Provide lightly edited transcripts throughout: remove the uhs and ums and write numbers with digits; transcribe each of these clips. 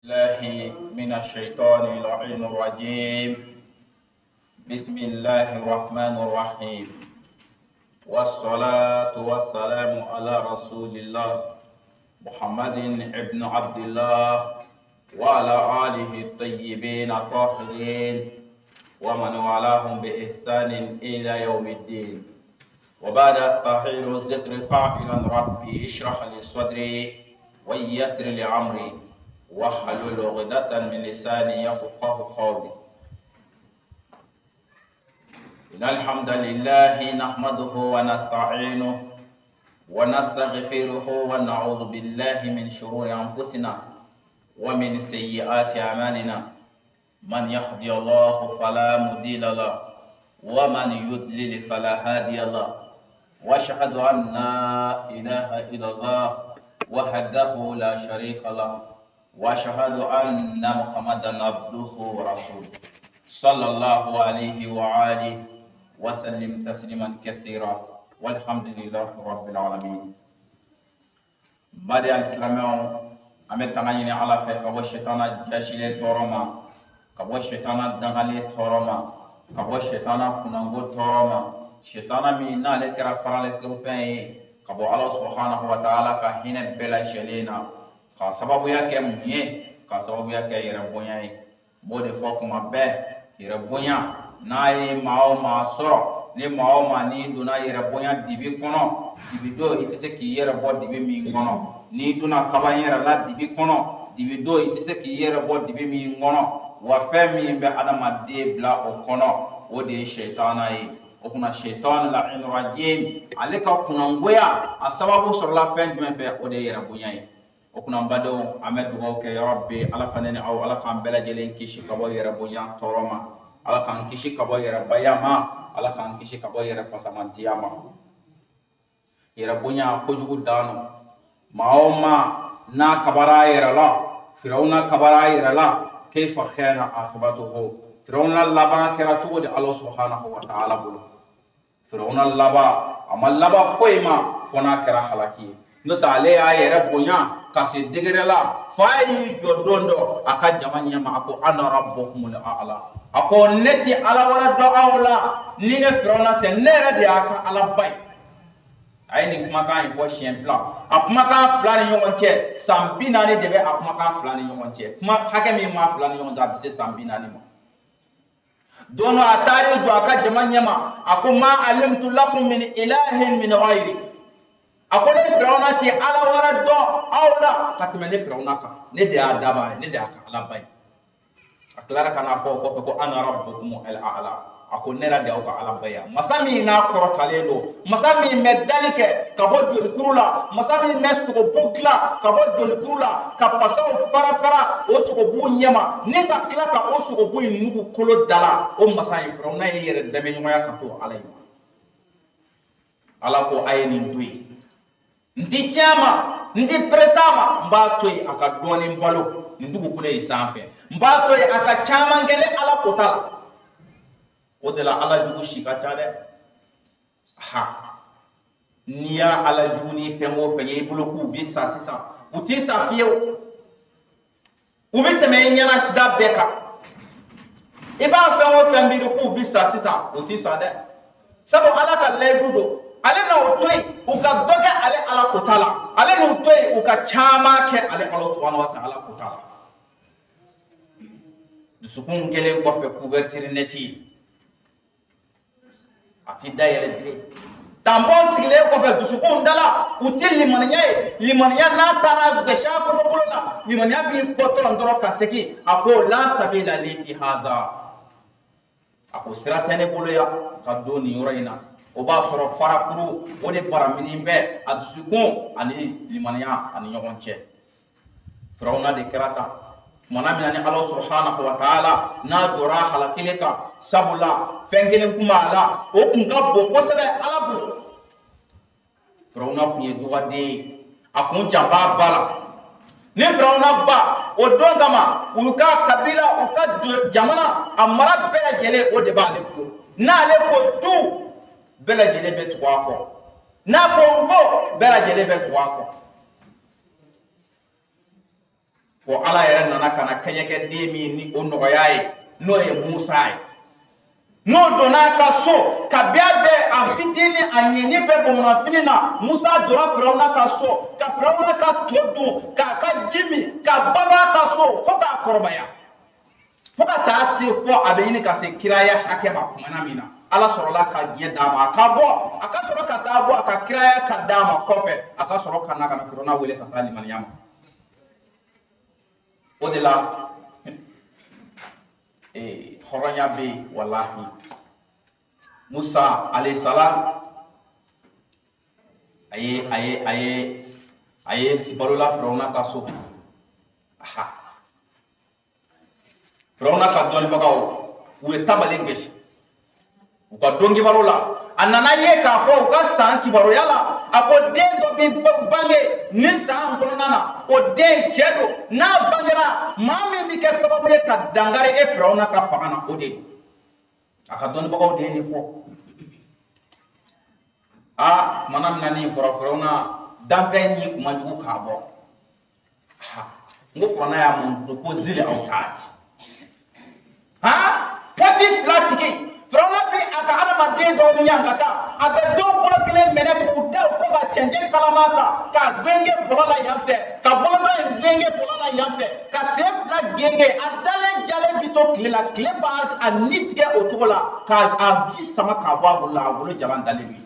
الله من الشيطان اللعين الرجيم. بسم الله الرحمن الرحيم، والصلاة والسلام على رسول الله محمد ابن عبد الله وعلى آله الطيبين الطاهرين ومن والاهم بإحسان إلى يوم الدين. وبعد أستحيل الذكر قائلا ربي اشرح لي صدري ويسر لي أمري واحلل عقدة من لساني يفقه قولي. إن الحمد لله نحمده ونستعينه ونستغفره ونعوذ بالله من شرور أنفسنا ومن سيئات أعمالنا. من يهدي الله فلا مضل له ومن يضلل فلا هادي له. وأشهد أن لا إله إلا الله وحده لا شريك له. وأشهد أن محمدا عبده ورسوله صلى الله عليه وآله وسلم تسليما كثيرا والحمد لله رب العالمين. بعد الإسلام أمي تغني على كبو الشيطان جاشلي تورما، كبو الشيطان دغالي تورما، كبو الشيطان كنغو تورما، شيطان مي نالي كرا فرالي كروفين كبو الله سبحانه وتعالى كهين بلا شلينا ka sababu yake munye, ka sababu yake yerabonya yi. Mode fo kuma be yerabonya na yi mao ma soro ni mao ma ni duna yerabonya dibi kono dibi do itise ki yerabo dibi mi kono ni duna kaba yera la dibi kono dibi do itise ki yerabo dibi mi kono wa femi be adama de bla o kono o de shaytana yi. O kuna shaytan la in rajim alika kuna ngoya asababu soro la fen jumé fe o de yerabonya yi. Okuna mbado amed dugaw ke ya rabbi ala kanene aw ala kan bela jelen kishi kabo yera bonya toroma ala kan kishi kabo yera bayama ala kan kishi kabo yera pasamantiyama yera bonya ko jugu dano maoma na kabara yera la firawna kabara yera la kayfa khana akhibatuhu. firawna laba kera chugodi Allah subhanahu wa ta'ala bulu. firawna laba amal laba foima fona kera halaki no tale ya yera bonya kasi degere la fayi jodondo aka jamanya ma ako ana rabbukumul a'la ako neti ala wala do awla ni ne firawna te nere de aka ala bay ay ni kuma kan fo chien fla akuma kan fla ni yonche sambina ni debe akuma kan fla ni yonche kuma hakemi ma fla ni yonda bise sambina ni ma dono atari do aka jamanya ma ako ma alimtu lakum min ilahin min ghairi. Akone firawna ti ala wara do awla katme ne firawna ka ne de adaba ne de aka ala bay aklara kana fo ko ana rabbukum al a'la akone ra de o ka ala baya masami na korotale do masami medalike kabo joli kurula masami mesugo bukla kabo joli kurula ka pasaw fara fara o sugo bu nyama ne ka kila ka o sugo bu nugu kolo dala o masai firawna yere deme nyoya ka to ala yi ala ko ayeni duyi ndi chama ndi presama mbatoi aka doni mbalo ndugu kule isanfe mbatoi aka chama ngele ala kotala odela ala jugu shikata de ha niya ala juni fengo fenye ibuluku bisa sisa utisa fiyo ubiteme nyana dabeka iba fengo fembiru ku bisa sisa utisa de sabo ala ka lebudo ale na utoi uka doge ale ala kotala ale na utoi uka chama ke ale Allah subhanahu wa ta'ala kotala dusukun gele ko fe couverture neti ati dayele bi tambon sigle ko fe dusukun dala util limaniya na tara besha ko bolola limaniya bi ko to ndoro kaseki ako la sabila li fi haza ako siratene boloya kadoni yorina o b'a sɔrɔ farakuru o de baramini bɛ a dusukun ani limaniya ani ɲɔgɔn cɛ. firawuna de kɛra tan tumana min na ni Allah subhanahu wa ta'ala n'a jɔra halakile kan sabula fɛn kelen kuma a la o kun ka bon kosɛbɛ ala bolo. firawuna kun ye dɔgɔden ye a kun janba ba la ni firawuna ba o don kama u ka kabila u ka jamana a mara bɛɛ lajɛlen o de b'ale bolo n'ale ko tu bela jele be tuwa ko na ko bela jele be tuwa ko fo ala yɛrɛ nana ka na kɛɲɛkɛ den min ni o nɔgɔya ye n'o ye Musa ye. N'o donna ka so ka bɛɛ bɛ a fitinin a ɲɛni bɛ bamananfini na, Musa donna Firawuna ka so ka Firawuna ka to dun k'a ka ji min ka baba ka so fo k'a kɔrɔbaya, fo ka taa se fɔ a bɛ ɲini ka se kiraya hakɛ ma kumana min na Ala sɔrɔla ka diɲɛ d'a ma a ka bɔ, a ka sɔrɔ ka taa bɔ a ka kiraya ka d'a ma kɔfɛ a ka sɔrɔ ka na ka na Firawuna wele ka taa limaniya ma. O de la hɔrɔnya bɛ yen walahi. Musa alayhi salam a ye balola Firawuna ka so. Firawuna ka dɔnnibagaw u ye tabali gosi u ka dɔn kibaru la. A nana ye k'a fɔ u ka san kibaruya la a ko den dɔ bɛ bange ni san kɔnɔna na, o den cɛ don, n'a bangera maa min bɛ kɛ sababu ye ka dankari e Firawuna ka fanga na o de ye. A ka dɔnnibagaw de ye nin fɔ. Kumana min na nin fɔra Firawuna danfɛn yi kun man jugu k'a bɔ. N ko kuranɛ y'a mun ko zili aw taati. Pɔti fila tigi Firawuna bi a ka adamaden dɔw ɲɛ ka taa, a bɛ dɔw bolo kelen minɛ k'u da ko ka cɛncɛn kalama kan k'a genge bɔlɔ la yan fɛ, ka bɔlɔdɔ in genge bɔlɔ la yan fɛ, ka sen fila genge, a dalen jalen bi to tile la, tile b'a a ni tigɛ o cogo la, k'a ji sama k'a bɔ a bolo la, a bolo jalan dalen bi.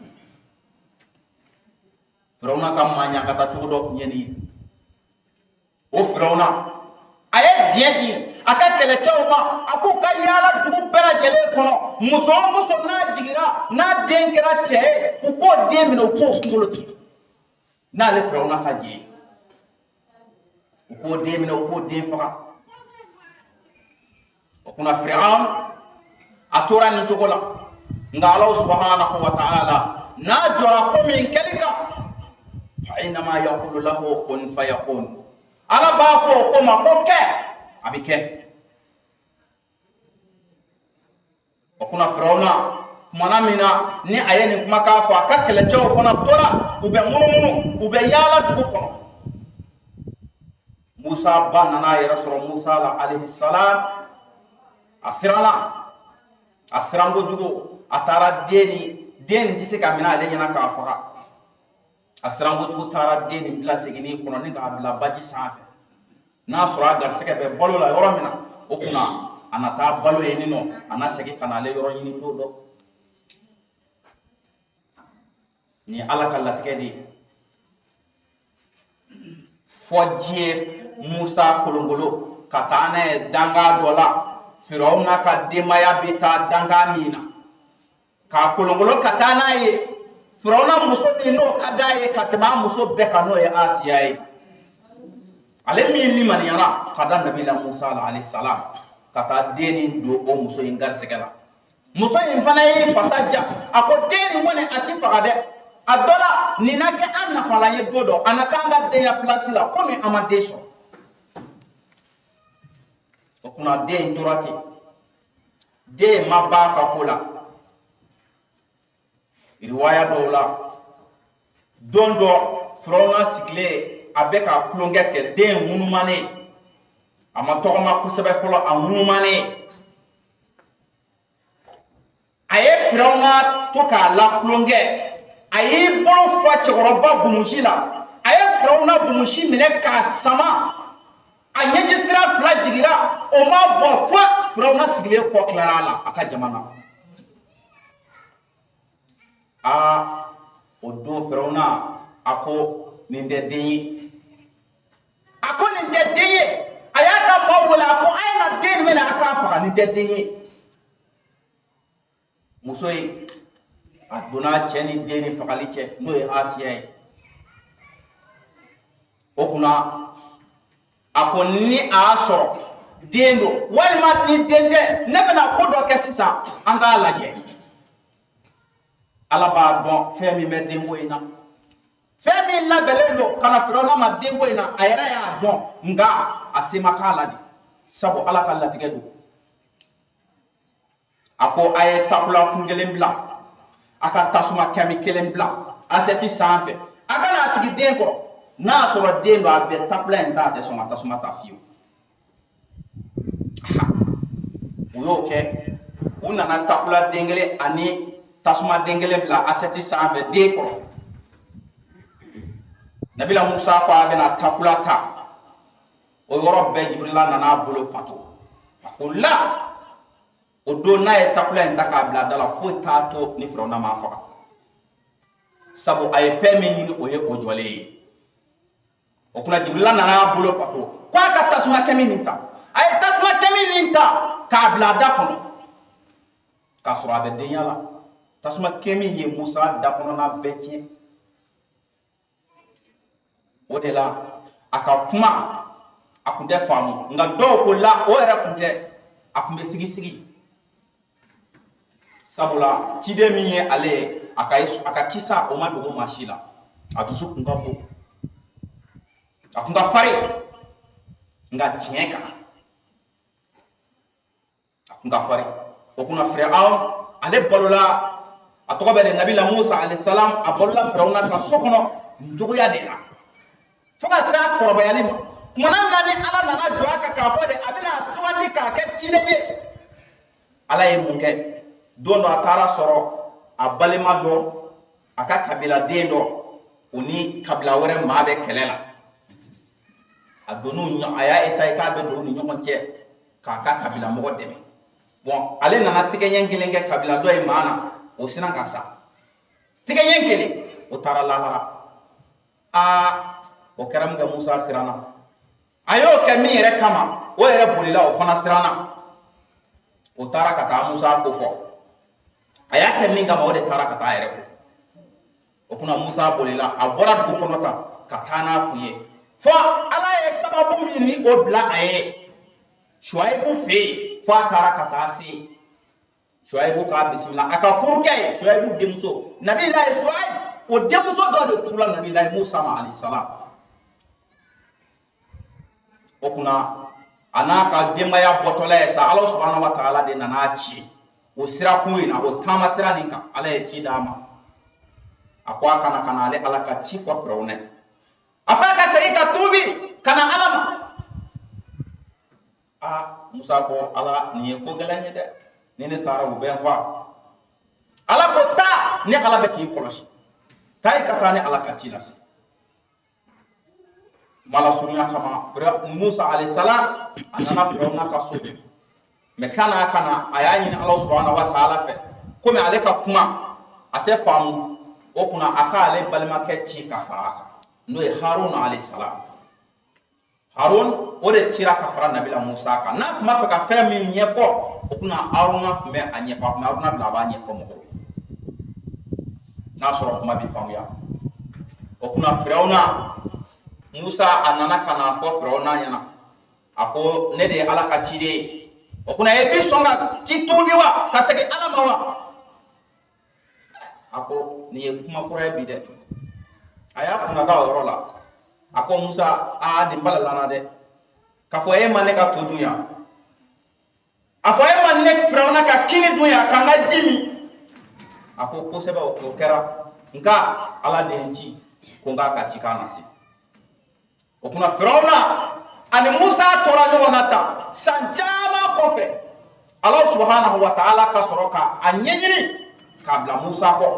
Firawuna ka maɲankata cogo dɔ tun ye nin ye. O Firawuna a ye diɲɛ di a ka kɛlɛcɛw ma, a k'u ka yaala dugu bɛɛ lajɛlen kɔnɔ, muso o muso n'a jiginra n'a den kɛra cɛ ye u k'o den minɛ u k'o kunkolo tigɛ n'ale Firawuna ka diɲɛ, u k'o den minɛ u k'o den faga. O kunna Firawuna a tora nin cogo la, nka Ala subhanahu wa ta'ala n'a jɔra ko min kɛli kan fa innama yaqulu lahu kun fayakun. Ala b'a fɔ o ko ma ko kɛ, a bɛ kɛ. O kunna Firawuna kumana min na ni a ye nin kumakan fɔ a ka kɛlɛcɛw fana tora u bɛ munumunu u bɛ yaala dugu kɔnɔ. Musa ba nana a yɛrɛ sɔrɔ Musa la alayhi salam, a siranna, a siran kojugu, a taara den tɛ se ka minɛ ale ɲɛna k'a faga. A siran kojugu taara den nin bila seginin kɔnɔ ni k'a bila baji sanfɛ. N'a sɔrɔ a garisɛgɛ bɛ balo la yɔrɔ min na, o kunna a na taa balo yen nin nɔ, a na segin ka na ale yɔrɔ ɲini don dɔ. Ni Ala ka latigɛ de ye. Fɔ diɲɛ Musa kolongolo ka taa n'a ye danga dɔ la, Firawuna ka denbaya bɛ taa danga min na, k'a kolongolo ka taa n'a ye. Firawuna muso min n'o ka d'a ye ka tɛmɛ a muso bɛɛ kan n'o ye Asiya ye. Ale min limaniyara ka da Nabila Musa alayhi salam ka taa den nin don o muso in garisɛgɛ la. Muso in fana ye fasa ja, a ko den nin kɔni a ti faga dɛ. A dɔ la nin na kɛ an nafalan ye don dɔ, a na k'an ka denya place la komi an ma den sɔrɔ. O kunna den in tora ten, den ma ban a ka ko la. Riwaya dɔw la don dɔ Firawuna sigilen a bɛ ka tulonkɛ kɛ, den ŋunumanen, a ma tɔgɔma kosɛbɛ fɔlɔ, a ŋunumanen. A ye Firawuna to k'a la tulonkɛ, a y'i bolo fa cɛkɔrɔba bumusi la, a ye Firawuna bumusi minɛ k'a sama, a ɲɛji sira fila jigira, o ma bɔ fo Firawuna sigilen kɔ tilara a la a ka jamana. O don Firawuna a ko nin tɛ den ye. A ko nin tɛ den ye. A y'a ka maaw wele a ko a ye na den minɛ a k'a faga, nin tɛ den ye. Muso in a donna cɛ ni den ni fagali cɛ n'o ye Asiya ye. O kunna a ko ni a y'a sɔrɔ den don walima ni den tɛ, ne bɛna ko dɔ kɛ sisan an k'a lajɛ. Ala b'a dɔn fɛn min bɛ denko in na, fɛn min labɛnlen don ka na Firawuna ma denko in na, a yɛrɛ y'a dɔn, nka a se ma k'a la de, sabu Ala ka latigɛ don. A ko a ye takula kun kelen bila, a ka tasuma kɛmɛ kelen bila asɛti sanfɛ, a ka n'a sigi den kɔrɔ, n'a sɔrɔ den don a bɛ takula in ta a tɛ sɔn ka tasuma ta fiyewu. y'o kɛ u nana takula den kelen ani tasuma den kelen bila asɛti sanfɛ den kɔrɔ. Nabila Musa ko a bɛna takula ta o yɔrɔ bɛɛ Jibrila nana a bolo pato. A ko la o don n'a ye takula in ta k'a bila da la foyi t'a to ni Firawuna m'a faga, sabu a ye fɛn min ɲini o ye o jɔlen ye. O kuma Jibrila nana a bolo pato ko a ka tasuma kɛmi nin ta. A ye tasuma kɛmi nin ta k'a bila da kɔnɔ k'a sɔrɔ a bɛ denya la. Tasuma kɛmi ye Musa da kɔnɔna bɛɛ tiɲɛ. O de la a ka kuma a kun tɛ faamu, nka dɔw ko la o yɛrɛ kun tɛ, a kun bɛ sigi sigi. Sabula ciden min ye ale ye a ka kisa o ma dogo maa si la, a dusu kun ka bon, a kun ka farin, nka tiɲɛ kan a kun ka farin. O kunna Firawuna ale balola, a tɔgɔ bɛ de Nabila Musa alayhi salam, a balola Firawuna ka so kɔnɔ nin cogoya de la fo ka se a kɔrɔbayali ma. Kumana na ni Ala nana jɔ a kan k'a fɔ de a bɛna sugandi k'a kɛ ciden ye, Ala ye mun kɛ? Don dɔ a taara sɔrɔ a balima dɔ, a ka kabila den dɔ, o ni kabila wɛrɛ maa bɛ kɛlɛ la. A y'a essayer k'a bɛ don u ni ɲɔgɔn cɛ k'a ka kabila mɔgɔ dɛmɛ. Bon, ale nana tigɛɲɛ kelen kɛ kabila dɔ ye maa na, o sina ka sa. Tigɛɲɛ kelen, o taara lahara. O kɛra min kɛ Musa siranna. A y'o kɛ min yɛrɛ kama, o yɛrɛ bolila o fana siranna. O taara ka taa Musa ko fɔ. A y'a kɛ min kama o de taara ka taa a yɛrɛ ko fɔ. O kunna Musa bolila, a bɔra dugu kɔnɔ tan ka taa n'a kun ye. Fɔ Ala ye sababu min ni o bila a ye Shuaibu fɛ yen, fɔ a taara ka taa se Shuaibu k'a bisimila. A ka furukɛ ye Shuaibu denmuso, Nabilahi Shuaibu, o denmuso dɔ de furula Nabilahi Musa ma alayhi salam. O kunna a n'a ka denbaya bɔtɔla ye sa, Ala subhanahu wa ta'ala de nana ci o sira kun in na, o taama sira nin kan Ala ye ci d'a ma. A ko a kana kana ale Ala ka ci fɔ Firawuna ye. A ko a ka segin ka tuubi kana Ala ma. Musa ko Ala nin ye ko gɛlɛn ye dɛ, ni ne taara u bɛ n faa. Ala ko taa, ni Ala bɛ k'i kɔlɔsi, taa i ka taa ni Ala ka ci lase. Mala surunya kama Musa alayhi salam a nana Firawuna ka so, mɛ kana a y'a ɲini Ala subhanahu wa ta'ala fɛ komi ale ka kuma a tɛ faamu. O kunna a ka ale balimakɛ ci ka fara a kan n'o ye Harun alayhi salam. Harun o de cira ka fara Nabila Musa kan. N'a tun b'a fɛ ka fɛn min ɲɛfɔ, o kunna Haruna tun bɛ a ɲɛfɔ, Haruna bila a b'a ɲɛfɔ mɔgɔw ye n'a sɔrɔ kuma bɛ faamuya. O kunna Firawuna, Musa a nana ka na fɔ Firawuna ɲɛna, a ko ne de ye Ala ka ciden ye. O kunna e bi sɔn ka ci tuubi wa, ka segin Ala ma wa? A ko nin ye kuma kura ye bi dɛ. A y'a kunna da o yɔrɔ la. A ko Musa, nin balalana dɛ, k'a fɔ e ma ne ka to dun yan, a fɔ e ma ne Firawuna ka kini dun yan, ka n ka ji min. A ko kosɛbɛ o kɛra, nka Ala de ye n ci ko n k'a ka cikan lase. O kunna Firawuna ani Musa tora ɲɔgɔn na tan san caman kɔfɛ, Ala subhanahu wa ta'ala ka sɔrɔ ka a ɲɛɲini k'a bila Musa kɔ.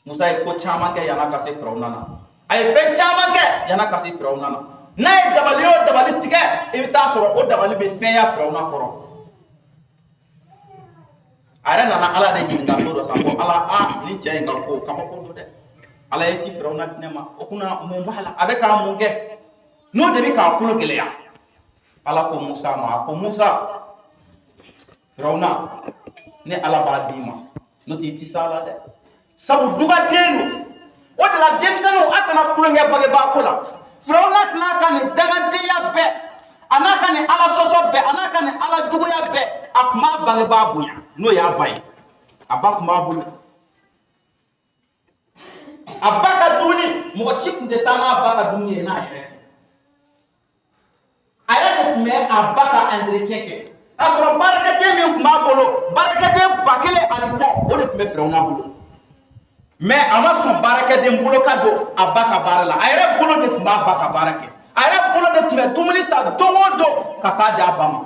Musa ye ko caman kɛ yana ka se Firawuna na. A ye fɛn caman kɛ yana ka se Firawuna na. N'a ye dabali o dabali tigɛ, i bɛ taa sɔrɔ o dabali bɛ fɛnya Firawuna kɔrɔ. A yɛrɛ nana Ala de ɲininka don dɔ sa, ko Ala, nin cɛ in ka ko kabako don dɛ. Ala ye ci Firawuna di ne ma. O kunna mun b'a la? A bɛ k'a mun kɛ? N'o de bɛ k'a kulo gɛlɛya. Ala ko Musa ma, a ko Musa, Firawuna, ne Ala b'a d'i ma, n'o tɛ i tɛ s'a la dɛ. Sabu dugaden don. O de la denmisɛnninw a kana tulonkɛ bangebaa ko la. Firawuna tɛna ka nin dagadenya bɛɛ, a n'a ka nin Ala sɔsɔ bɛɛ, a n'a ka nin Ala juguya bɛɛ, a tun b'a bangebaa bonya n'o y'a ba ye. A ba tun b'a bolo. A ba ka dumuni, mɔgɔ si tun tɛ taa n'a ba ka dumuni ye n'a yɛrɛ tɛ. A yɛrɛ de tun bɛ a ba ka entretien kɛ. A sɔrɔ baarakɛden min tun b'a bolo, baarakɛden 1000 ani kɔ, o de tun bɛ Firawuna bolo. Mais a ma sɔn baarakɛden bolo ka don a ba ka baara la. A yɛrɛ bolo de tun b'a ba ka baara kɛ. A yɛrɛ bolo de tun tun bɛ dumuni ta don o don ka taa di a ba ma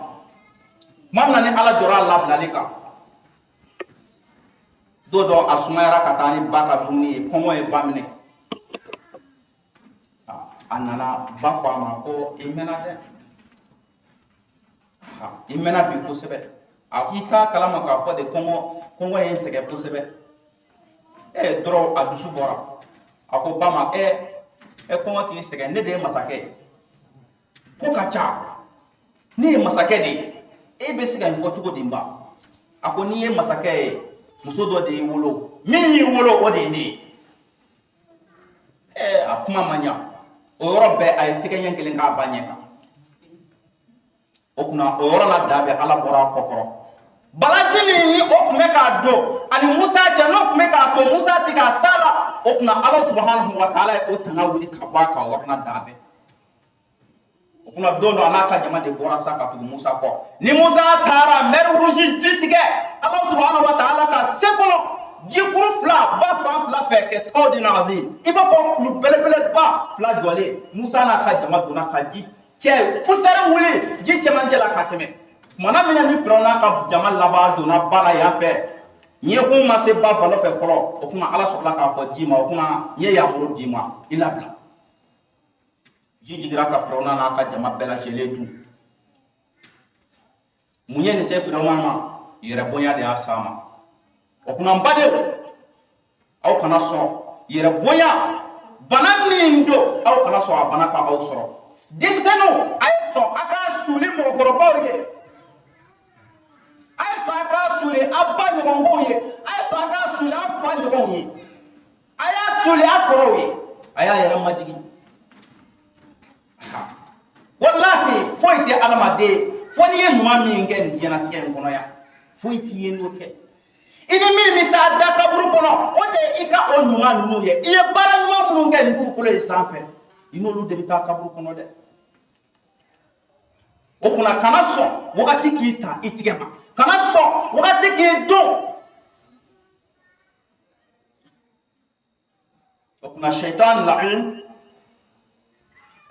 tuma min na ni ala jɔra a labilali kan don dɔ a sumayara ka taa ni ba ka dumuni ye kɔngɔ ye ba minɛ a nana ba ko a ma ko i mɛnna dɛ i mɛnna bi kosɛbɛ i t'a kalama k'a fɔ de kɔngɔ ye n sɛgɛn kosɛbɛ dɔrɔn a dusu bɔra a ko ba ma kɔngɔ k'i sɛgɛn ne de ye masakɛ ye ko ka ca ne ye masakɛ de ye e bɛ se ka nin fɔ cogo di n ba a ko n'i ye masakɛ ye muso dɔ de y'i wolo min y'i wolo o de ye ne ye a kuma man ɲa o yɔrɔ bɛɛ a ye tɛgɛ ɲɛ kelen k'a ba ɲɛ kan o kunna o yɔrɔ la da bɛ ala bɔra a kɔ kɔrɔ balansi min o tun bɛ k'a don ani musa cɛ n'o tun bɛ k'a to musa ti k'a s'a la o kunna ala subhanahu wa taala ye o tanga wuli ka bɔ a kan o yɔrɔ la da bɛɛ o kunna don dɔ a n'a ka jama de bɔra sa ka tugu musa kɔ ni musa taara mɛri wurusi ji tigɛ ala subhanahu wa taala ka se kɔnɔ jikuru fila ba fan fila fɛ kɛ tɔw di nagazi i b'a fɔ kulu belebeleba fila jɔlen musa n'a ka jama donna ka ji cɛ pusɛri wuli ji cɛmancɛ la ka tɛmɛ tumana min na ni firawo n'a ka jama laban donna ba la yan fɛ ɲɛkun ma se ba falo fɛ fɔlɔ o kuma ala sɔrɔla k'a fɔ ji ma o kuma n ye yamuru d'i ma i labila ji jigira ka firawo n'a ka jama bɛɛ lajɛlen dun mun ye nin se firawo ma yɛrɛ bonya de y'a s'a ma o kuna n badenw aw kana sɔn yɛrɛ bonya bana min don aw kana sɔn a bana ka aw sɔrɔ denmisɛnninw a ye sɔn a ka suli mɔgɔkɔrɔbaw ye a ye sɔn a ka suli a ba ɲɔgɔnkow ye a ye sɔn a ka suli a fa ɲɔgɔnw ye a y'a suli a kɔrɔw ye a y'a yɛrɛ majigin wallahi foyi tɛ adamaden fo n'i ye ɲuman min kɛ nin diɲɛlatigɛ in kɔnɔ yan foyi t'i ye n'o kɛ i ni min bɛ taa da kaburu kɔnɔ o de ye i ka o ɲuman ninnu ye i ye baara ɲuman minnu kɛ nin dugukolo in sanfɛ i n'olu de bɛ taa kaburu kɔnɔ dɛ o kunna kana sɔn wagati k'i ta i tigɛ ma kana sɔn wagati k'i don o kunna seitan la'in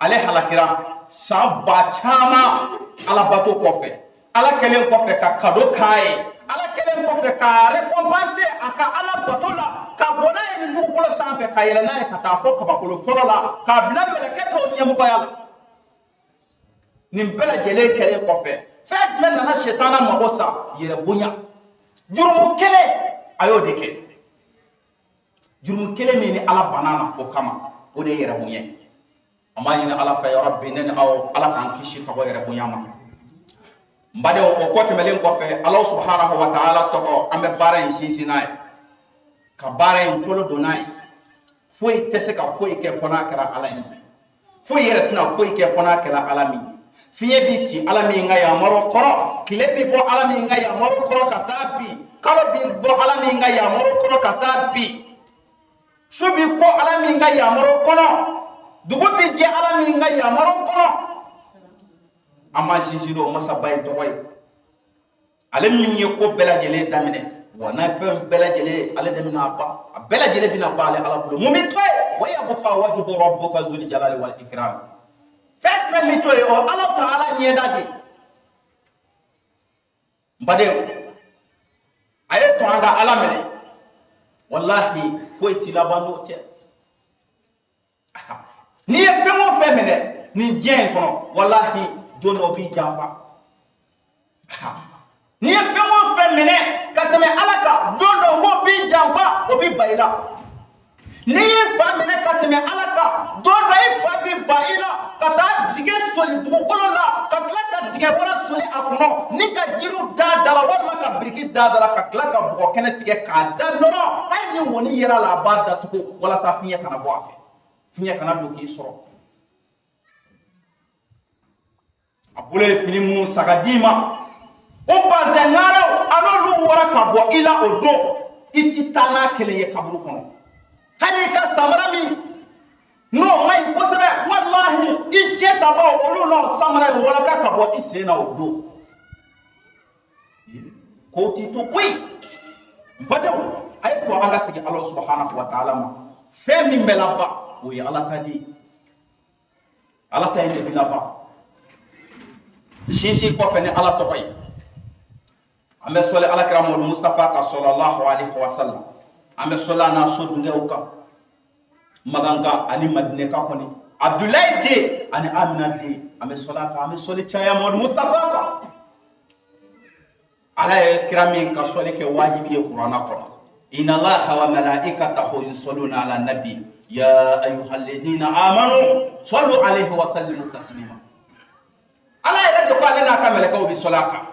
ale halakira san ba caman alabato kɔfɛ ala kɛlen kɔfɛ ka kado k'a ye ala kɛlen kɔfɛ ka récompenser a ka ala bato la ka bɔ n'a ye nin dugukolo sanfɛ ka yɛlɛ n'a ye ka taa fɔ kabakolo fɔlɔ la k'a bila mɛlɛkɛ dɔw ɲɛmɔgɔya la nin bɛɛ lajɛlen kɛlen kɔfɛ fɛn jumɛn nana sitana mago sa yɛrɛ bonya jurumu kelen a y'o de kɛ jurumu kelen min ni ala banna na o kama o de ye yɛrɛ bonya an b'a ɲini ala fɛ ya rabbi ne ni aw ala k'an kisi ka bɔ yɛrɛ bonya ma n badenw o kɔ tɛmɛlen kɔfɛ ala subhanahu wa ta'ala tɔgɔ an bɛ baara in sinsin n'a ye ka baara in kolo don n'a ye foyi tɛ se ka foyi kɛ fɔ n'a kɛra ala ye foyi yɛrɛ tɛna foyi kɛ fɔ n'a kɛra ala min fiɲɛ bi ci ala min ka yamaruya kɔrɔ tile bi bɔ ala min ka yamaruya kɔrɔ ka taa bi kalo bi bɔ ala min ka yamaruya kɔrɔ ka taa bi su bi kɔ ala min ka yamaruya kɔnɔ dugu bi jɛ ala min ka yamaruya kɔnɔ an ma sinsin o masaba ye tɔgɔ ye ale min ye ko bɛɛ lajɛlen daminɛ wa n'a fɛn bɛɛ lajɛlen ale de bɛna ban a bɛɛ lajɛlen bɛna ban ale ala bolo mun bɛ to yen wa yabqa wajhu rabbika zul jalali wal ikram fɛn jumɛn bɛ to yen o ala ta'ala ɲɛda de n badenw a ye to an ka ala minɛ wallahi foyi t'i laban n'o tɛ n'i ye fɛn o fɛn minɛ nin diɲɛ in kɔnɔ wallahi don dɔ b'i janfa n'i ye fɛn o fɛn minɛ ka tɛmɛ ala kan don dɔ o b'i janfa o b'i ba i la n'i ye fa minɛ ka tɛmɛ ala kan don dɔ i fa b'i ba i la ka taa dingɛ soli dugukolo la ka tila ka dingɛ wɛrɛ soli a kɔnɔ ni ka jiriw da da la walima ka biriki da da la ka tila ka bɔgɔ kɛnɛ tigɛ k'a da nɔrɔ hali ni wɔni yera la a b'a datugu walasa fiɲɛ kana bɔ a fɛ fiɲɛ kana don k'i sɔrɔ a bolo ye fini minnu saga d'i ma o bazɛn ŋaaraw a n'olu wɔra ka bɔ i la o don i ti taa n'a kelen ye kaburu kɔnɔ hali i ka samara min n'o ma ɲi kosɛbɛ walahi i cɛ ka bɔ olu n'o samara in walaka ka bɔ i sen na o don k'o t'i to koyi badenw a ye to an ka segin ala subhanahu wa ta'ala ma fɛn min bɛ laban o ye ala ta de ye ala ta in de bɛ laban shinsi ko fe ni ala to koy ambe sole ala kiramul mustafa ka sallallahu alaihi wasallam ambe sola na so dunge uka maganga ani madine ka koni abdullahi de ani amina de ambe sola ka ambe sole chaya mol mustafa ka ala kiramin ka sole ke wajibi e qur'ana ko inna allaha wa malaikatahu yusalluna ala nabi ya ayyuhallazina amanu sallu alaihi wa sallimu taslima ala ya de ko ale na ka meleka obi solaka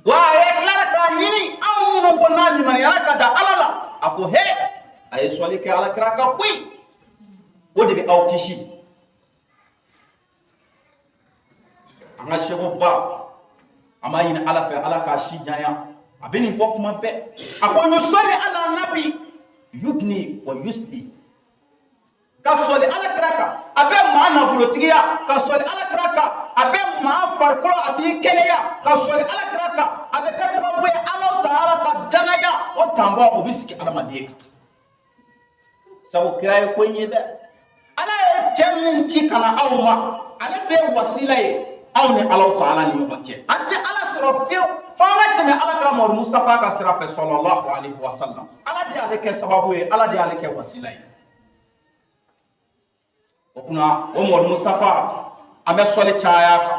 wa ya klara ka mini aw mun ko nani man yara ka da alala ako he ay soli ke ala kra ka kui wodi be aw kishi anga shego ba ama yin ala fe ala ka shi jaya abini fok ma be ako no soli ala nabi yudni wa yusbi ka soli ala kra ka abe ma na bulotiya ka soli ala kra ka abe ma farkolo abi keleya ka soli ala kra ka abe kasaba boy ala taala ka danaya o tamba o biski ala madeka sabu kiraye ko nyida ala e jamin ci kana awma ala te wasila e awni ala taala ni yobace ante ala sirafio fara teme ala kra mo mustafa ka sirafe sallallahu alaihi wasallam ala de ale ke sababu e ala de ale ke wasila e okuna o mo mustafa ambe sole chaya ka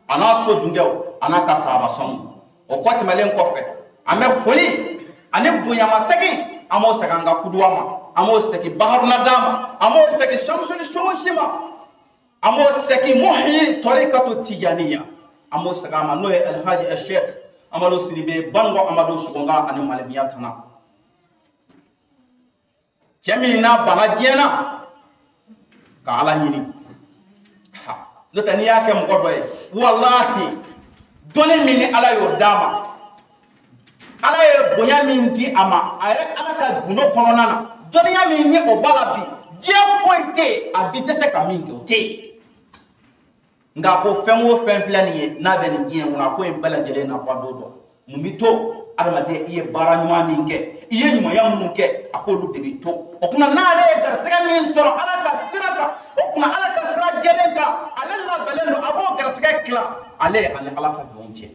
ana so dungew ana ka sahaba son o kwati malen kofe ame foli ane bunya masegi amo saganga kuduama amo seki bahar nadama amo seki shamsul shumushima amo seki muhyi tariqatu tijaniya amo sagama no al haji al sheikh amalo silibe bango amado shugonga ane malbiya tana jamina bana jena ka ala nyini ha lotani yake mkodoye wallahi doni mini ala yo dama ala ye bonya min di ama ayre ala ka guno konona na doniya min ni obala bi je foite abi dese ka min ke te nga ko fenwo fen flani ye na be ni yen wona ko en bala jele na kwa dodo mumito adamade iye baranyuma min ke iye nyuma ya mun ke akolu de to okuna na ale gar sega min soro ala ka siraka okuna ala ka sira jele ka ala la belendo abo gar sega kla ale ala ka jonje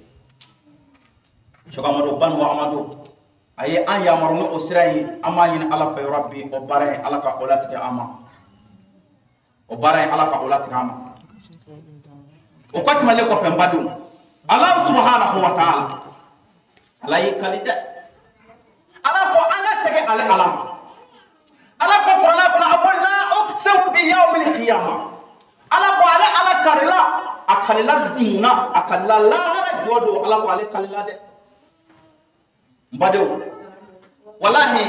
shogamado banwa amado aye an yamarno o sirayi ama yin ala fa rabbi o bare ala ka olati ama o bare ala ka olati ama o kwati male ko fe mbadu allah subhanahu wa ta'ala alay kalida ala ko anga sege ale alama ala ko qur'ana ko aqul la uqsimu bi yawm al-qiyamah ala ko ale ala karila akalila dina akalla la hara jodo ala ko ale kalila de mbado wallahi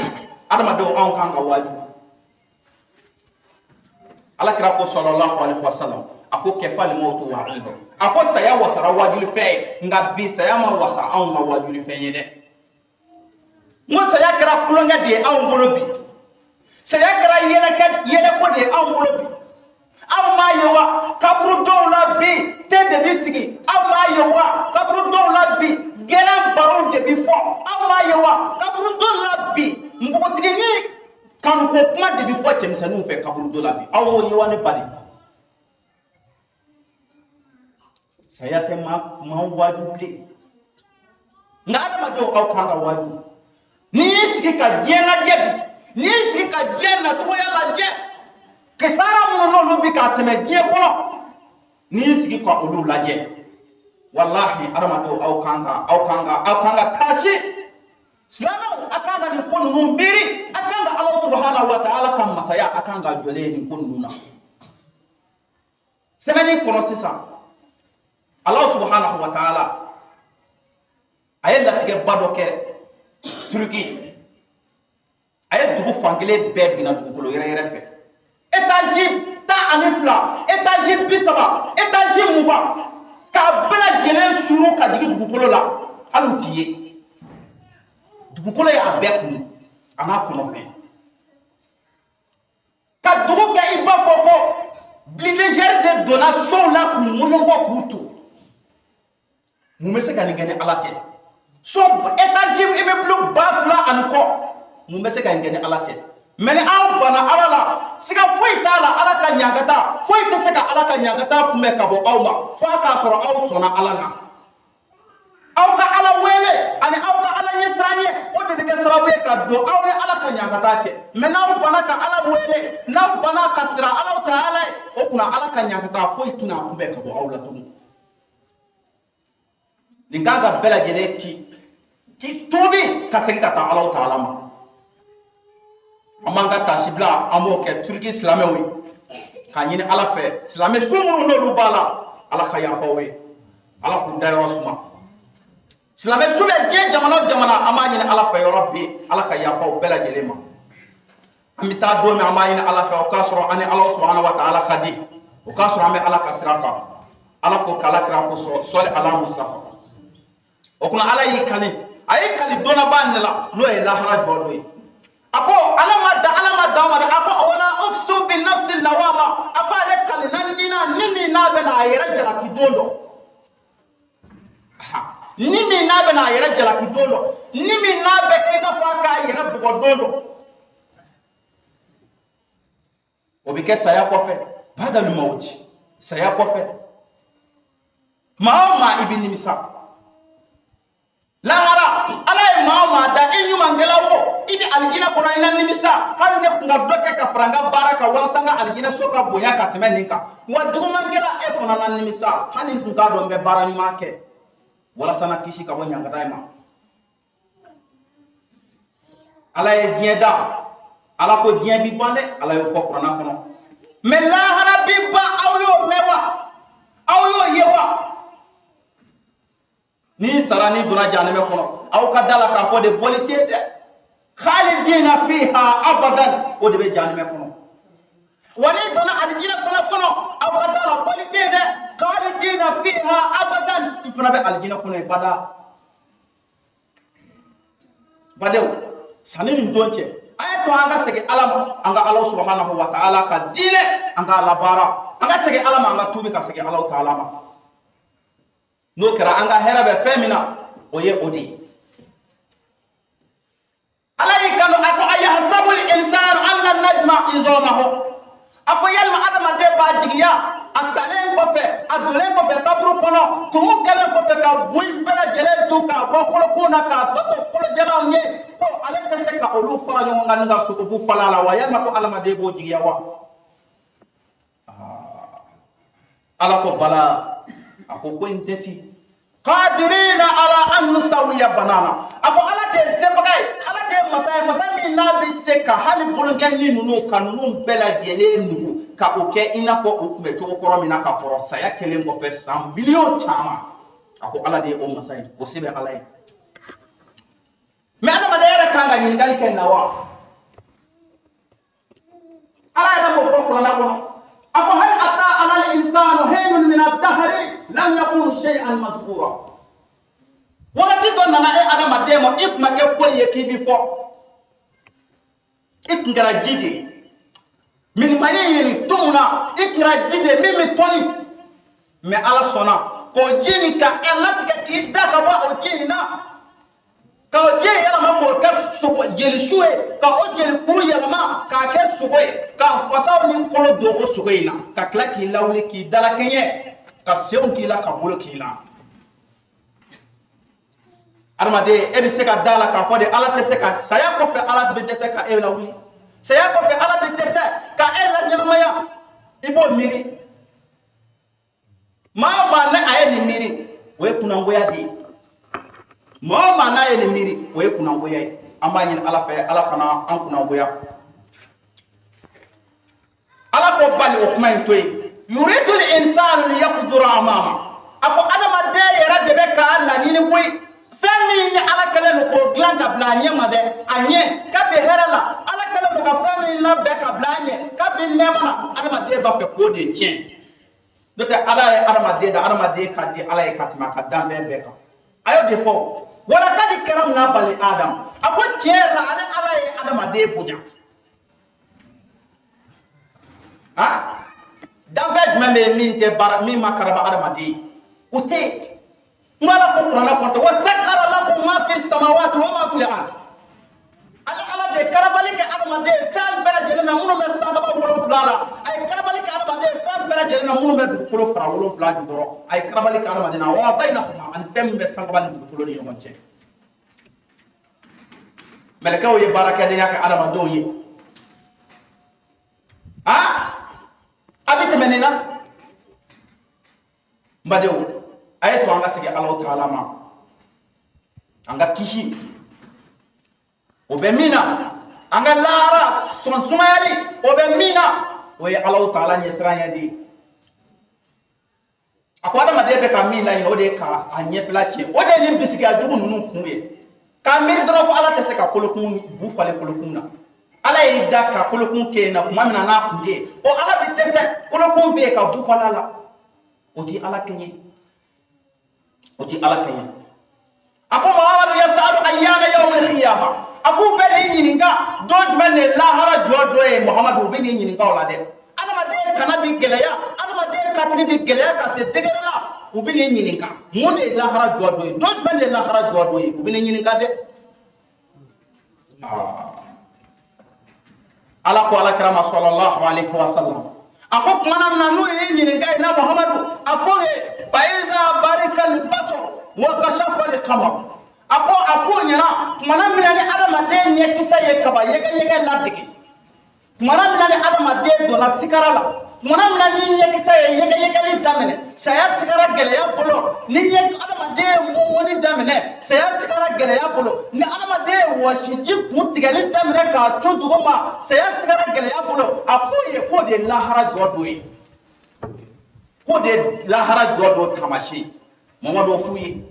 adama do an kan ga waju ala kira ko sallallahu alaihi wasallam ako kefal mautu wa ido ako saya wasara wajul fe ngabi saya ma wasa an ma wajul fe yede mo saya kira kulonga de an golobi saya kira yele ko de an golobi amma yewa kabru dawla bi tede bisigi amma yewa kabru dawla bi gelan baron de bifo amma yewa kabru dawla bi mbugotigi ni kan ko kuma de bifo temsanu fe kabru dawla bi awo yewa ne bari saya te ma waju de ngada ma do aw kanga waju ni sigi ka jena jebi ni sigi ka jena to yalla je kesara mun no lubi ka teme je kono ni sigi ka ulu laje wallahi adama do aw kanga tashi silama akanga ni kono numbiri akanga Allah subhanahu wa ta'ala kam masaya akanga jole ni kono nuna semeni kono sisa Allah subhanahu wa ta'ala ayella tige badoke turki ayel dugu fangile be bina dugu bolo yere fe étage ta anifla étage bisaba étage muba ka bela jele suru ka digi dugu bolo la halu tiye dugu bolo ya beku ana kono fe ka dugu ka iba foko obligateur de donation la ku monongo kutu mumese kan ngene alate so étage ibe blok bafla anko mumese kan ngene alate meni aw bana ala la siga foyi t'a la ala ka ɲagata foyi tɛ se ka ala ka ɲagata kunbɛ ka bɔ aw ma fo a k'a sɔrɔ aw sɔnna ala la aw ka ala wele ani aw ka ala ɲɛsiranɲɛ o de bɛ kɛ sababu ye ka don aw ni ala ka ɲagata cɛ mɛ n'aw bana ka ala wele n'aw bana ka sira ala ta ala ye o kunna ala ka ɲagata foyi tɛna kunbɛ ka bɔ aw la tugun nin kan ka bɛɛ lajɛlen k'i tuubi ka segin ka taa ala ta ala ma an b'an ka tasibila an b'o kɛ turiki silamɛw ye k'a ɲini ala fɛ silamɛ su minnu n'olu b'a la ala ka yafa aw ye ala k'u dayɔrɔ suma silamɛ su bɛ diɲɛ jamana o jamana an b'a ɲini ala fɛ yɔrɔ bɛɛ ala ka yafa aw bɛɛ lajɛlen ma an bɛ taa don min an b'a ɲini ala fɛ o k'a sɔrɔ an ni ala subahana wa taala ka di o k'a sɔrɔ an bɛ ala ka sira kan ala ko k'ala kira ko sɔli ala mustafa o kunna ala y'i kali a y'i kali dɔnnaba ne la n'o ye lahara jɔdon ye a ko ala ma da ma dɛ a ko wala uqsimu bi nafsi lawama a ko ale kali na ɲina ni min n'a bɛ na a yɛrɛ jalaki don dɔ ni min n'a bɛ na a yɛrɛ jalaki don dɔ ni min n'a bɛ kɛ i n'a fɔ a k'a yɛrɛ bugɔ don dɔ o bɛ kɛ saya kɔfɛ badal mawti saya kɔfɛ maa o maa i bɛ nimisa lahara ala ye maa o maa da i ɲumankɛla wo i bɛ alijinɛ kɔnɔ i na nimisa hali ne kun ka dɔ kɛ ka fara n ka baara kan walasa n ka alijinɛ so ka bonya ka tɛmɛ nin kan wa jugumankɛla e fana na nimisa hali n kun t'a dɔn n bɛ baara ɲuman kɛ walasa na kisi ka bɔ ɲangata ma ala ye diɲɛ da ala ko diɲɛ bi ban dɛ ala y'o fɔ kuranna kɔnɔ mɛ lahara bi ban aw y'o mɛn wa aw y'o ye wa ni sara ni donna jahanɛmɛ kɔnɔ aw ka da la k'a fɔ de bɔli tɛ yen dɛ khalidina fiha abadan o de bɛ jahanɛmɛ kɔnɔ wa ni donna alijinɛ fana kɔnɔ aw ka da la bɔli tɛ yen dɛ khalidina fiha abadan i fana bɛ alijinɛ kɔnɔ yen bada badenw sanni nin don cɛ a ye to an ka segin ala ma an ka ala subhanahu wa ta'ala ka diinɛ an ka labaara an ka segin ala ma an ka tuubi ka segin ala ta'ala ma n'o kɛra an ka hɛrɛ bɛ fɛn min na o ye o de ye ala y'i kanu a ko ayahsabu l-insanu an lan najma izamahu a ko yalima adamaden b'a jigiya a salen kɔfɛ a donnen kɔfɛ kaburu kɔnɔ tumu kɛlen kɔfɛ ka boyi bɛɛ lajɛlen dun k'a bɔ kolokun na k'a tɔ to kolojɛlanw ye ko ale tɛ se ka olu fara ɲɔgɔn kan ni ka sogobu fala a la wa yalima ko adamaden b'o jigiya wa ala ko bala a ko in tɛ ten qadirina ala an nusawiya banana a ko ala de ye sebaga ye ala de ye masa ye masa min n'a bɛ se ka hali bolonkɛni ninnu ka ninnu bɛɛ lajɛlen nugu ka o kɛ i n'a fɔ o tun bɛ cogo kɔrɔ min na ka kɔrɔ saya kelen kɔfɛ san miliyɔn caman a ko ala de ye o masa ye o se bɛ ala ye mɛ adamaden yɛrɛ kan ka ɲininkali kɛ na wa ala yɛrɛ m'o fɔ kuranna kɔnɔ a ko hali ata ala insanu hinun min ad-dahri lam yakun shay'an mazkura wagati dɔ nana e adamaden ma i tun ma kɛ foyi ye k'i bi fɔ i tun kɛra ji de ye minimali yiri tunun na i tun kɛra ji de min bɛ tɔni mɛ ala sɔnna k'o ji nin ka e latigɛ k'i da ka bɔ o ji nin na ka o ji yɛlɛma k'o kɛ sogo jelisu ye ka o jelikuru yɛlɛma k'a kɛ sogo ye ka fasaw ni kolo don o sogo in na ka tila k'i lawuli k'i dalakɛɲɛ ka senw k'i la ka bolo k'i la adamaden e bɛ se ka da la k'a fɔ de ala tɛ se ka saya kɔfɛ ala bɛ dɛsɛ ka e lawuli saya kɔfɛ ala bɛ dɛsɛ ka e laɲɛnamaya i b'o miiri maa o maa ne a ye nin miiri o ye kunnangoya de ye maa o maa n'a ye nin miiri o ye kunnangoya ye an b'a ɲini ala fɛ ala kana an kunnangoya ala ko bali o kuma in to yen yuridu l-insanu liyafjura amama a ko adamaden yɛrɛ de bɛ k'a laɲini koyi fɛn min ni ala kɛlen don k'o dilan ka bila a ɲɛ ma dɛ a ɲɛ kabi hɛrɛ la ala kɛlen don ka fɛn min labɛn ka bila a ɲɛ kabi nɛɛma na adamaden b'a fɛ k'o de tiɲɛ n'o tɛ ala ye adamaden da adamaden ka di ala ye ka tɛmɛ a ka danfɛn bɛɛ kan a y'o de fɔ walakadi karamna bani adam a ko tiɲɛ yɛrɛ la ale ala ye adamaden bonya danfɛn jumɛn bɛ yen min tɛ baara min ma karama adamaden ye o tɛ yen Mala ko kurana kɔnɔ wa sakara lakum ma fi samawati wa ma fil ard ala de karabali ke adamade tan bela jelena munu me sanga ba wolo fulala ay karabali ke adamade tan bela jelena munu me dukolo fara wolo fula jugoro ay karabali ke adamade na wa bainahuma an tembe sanga ba dukolo ni yonche melakaw ye baraka de yak adamado ye ha abite menina mbadew ay to anga sigi Allah Ta'ala ma anga kishi obemina anga lara son sumayali obemina way Allah Ta'ala nyesranya di akwada madebe ka mila ino de ka anyefla che ode nim bisiga jugu nunu kunye kamir dro ko ala tese ka kolokun bu fale kolokun na ala ida ka kolokun ke na kuma mina na kunje o ala bi tese kolokun be ka bu fala la oti ala kenye ako Muhammadu yasalu ayyana yawmul qiyama abu beli nyininga do jumene lahara jodo e Muhammadu be nyininga wala de adama de kana bi geleya adama de katri bi geleya ka se degerela ubi nyininga munde lahara jodo e do jumene lahara jodo e ubi nyininga de ala ko ala karama sallallahu alaihi wasallam ako kumana nanu e nyininga na Muhammadu ako e faiza barikal basar wa kashafa al qamar ako nyana kumana minani adamade nye kisa ye kaba yega ladigi kumana minani adamade dona sikarala kumana minani nye kisa ye yega ni damene saya sikara geleya bolo ni ye adamade ngoni damene saya sikara geleya bolo ni adamade washiji kuntigali damene ka chudugoma saya sikara geleya bolo afo ye ko de lahara jodoyi ko de lahara jodo tamashi Muhammadu fuyi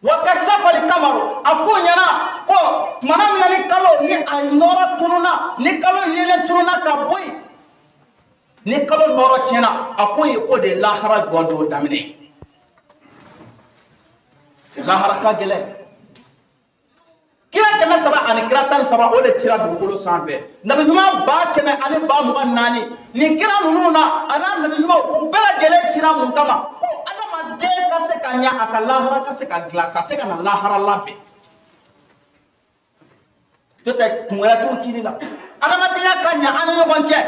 wakashafa al-qamaru afunyana ko manamna ni kalo ni anora tununa ni kalo yele tununa ka boy ni kalo noro chena afuyi ko de lahara godo damine lahara ka gele kira keme saba ani kiratan saba ole chira dugulu sanfe nabi nyuma ba keme ani ba mu nani ni kira nununa ana nabi nyuma ko bela gele chira mun kama de kase kanya akalahara kase kagla kase kana lahara labe tote kumara tu chini la ana matiya kanya ana yogonche